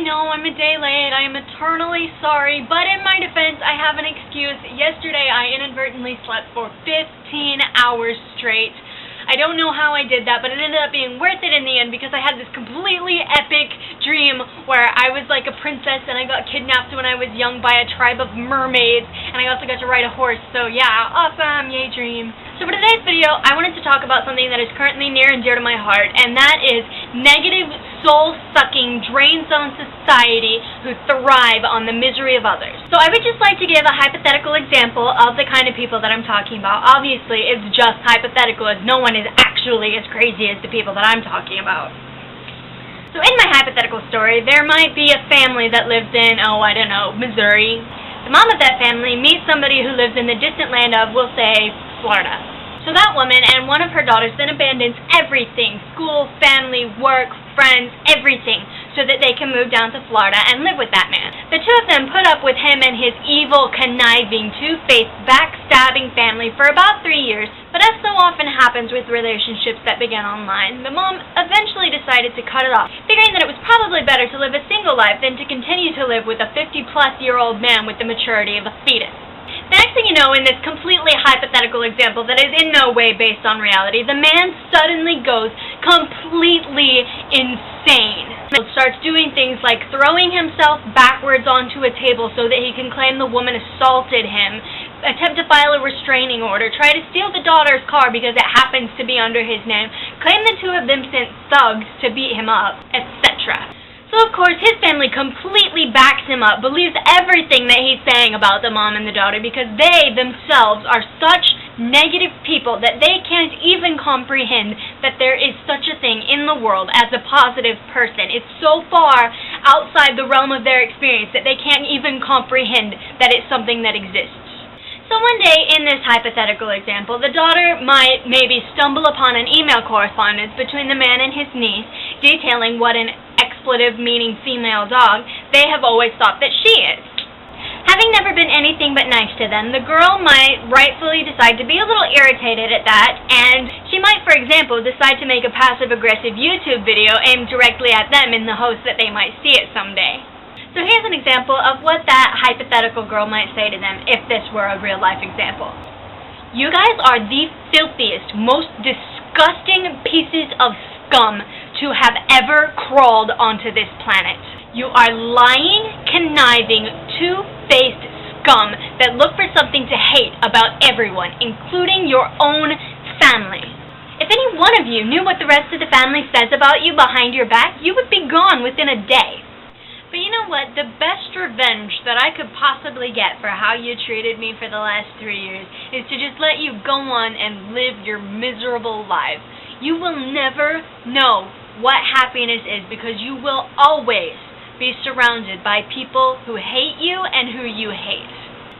know I'm a day late. I am eternally sorry, but in my defense, I have an excuse. Yesterday, I inadvertently slept for 15 hours straight. I don't know how I did that, but it ended up being worth it in the end because I had this completely epic dream where I was like a princess and I got kidnapped when I was young by a tribe of mermaids, and I also got to ride a horse. So yeah, awesome, yay dream. So for today's video, I wanted to talk about something that is currently near and dear to my heart, and that is negative, soul-sucking drains on society who thrive on the misery of others. So I would just like to give a hypothetical example of the kind of people that I'm talking about. Obviously, it's just hypothetical, as no one is actually as crazy as the people that I'm talking about. So in my hypothetical story, there might be a family that lives in, I don't know, Missouri. The mom of that family meets somebody who lives in the distant land of, we'll say, Florida. So that woman and one of her daughters then abandons everything, school, family, work, friends, everything, so that they can move down to Florida and live with that man. The two of them put up with him and his evil, conniving, two-faced, backstabbing family for about 3 years, but as so often happens with relationships that begin online, the mom eventually decided to cut it off, figuring that it was probably better to live a single life than to continue to live with a 50-plus-year-old man with the maturity of a fetus. The next thing you know, in this completely hypothetical example that is in no way based on reality, the man suddenly goes completely insane. He starts doing things like throwing himself backwards onto a table so that he can claim the woman assaulted him, attempt to file a restraining order, try to steal the daughter's car because it happens to be under his name, claim the two of them sent thugs to beat him up, etc. So, of course, his family completely backs him up, believes everything that he's saying about the mom and the daughter because they themselves are such negative people that they can't even comprehend that there is such a thing in the world as a positive person. It's so far outside the realm of their experience that they can't even comprehend that it's something that exists. So one day, in this hypothetical example, the daughter might maybe stumble upon an email correspondence between the man and his niece detailing what an expletive meaning female dog they have always thought that she is. Having never been anything but nice to them, the girl might rightfully decide to be a little irritated at that, and she might, for example, decide to make a passive-aggressive YouTube video aimed directly at them in the hopes that they might see it someday. So here's an example of what that hypothetical girl might say to them if this were a real-life example. You guys are the filthiest, most disgusting pieces of scum to have ever crawled onto this planet. You are lying, conniving, two-faced scum that look for something to hate about everyone, including your own family. If any one of you knew what the rest of the family says about you behind your back, you would be gone within a day. But you know what? The best revenge that I could possibly get for how you treated me for the last 3 years is to just let you go on and live your miserable life. You will never know what happiness is because you will always be surrounded by people who hate you and who you hate.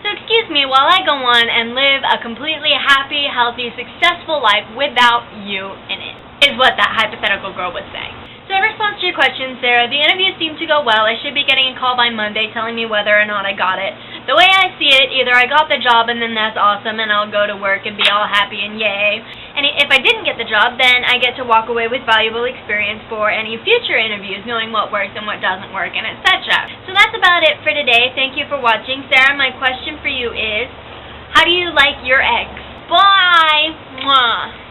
So excuse me while I go on and live a completely happy, healthy, successful life without you in it, is what that hypothetical girl would say. So in response to your question, Sarah, the interview seemed to go well. I should be getting a call by Monday telling me whether or not I got it. The way I see it, either I got the job and then that's awesome and I'll go to work and be all happy and yay. And if I didn't get the job, then I get to walk away with valuable experience for any future interviews, knowing what works and what doesn't work, and etc. So that's about it for today. Thank you for watching. Sarah, my question for you is, how do you like your eggs? Bye! Mwah.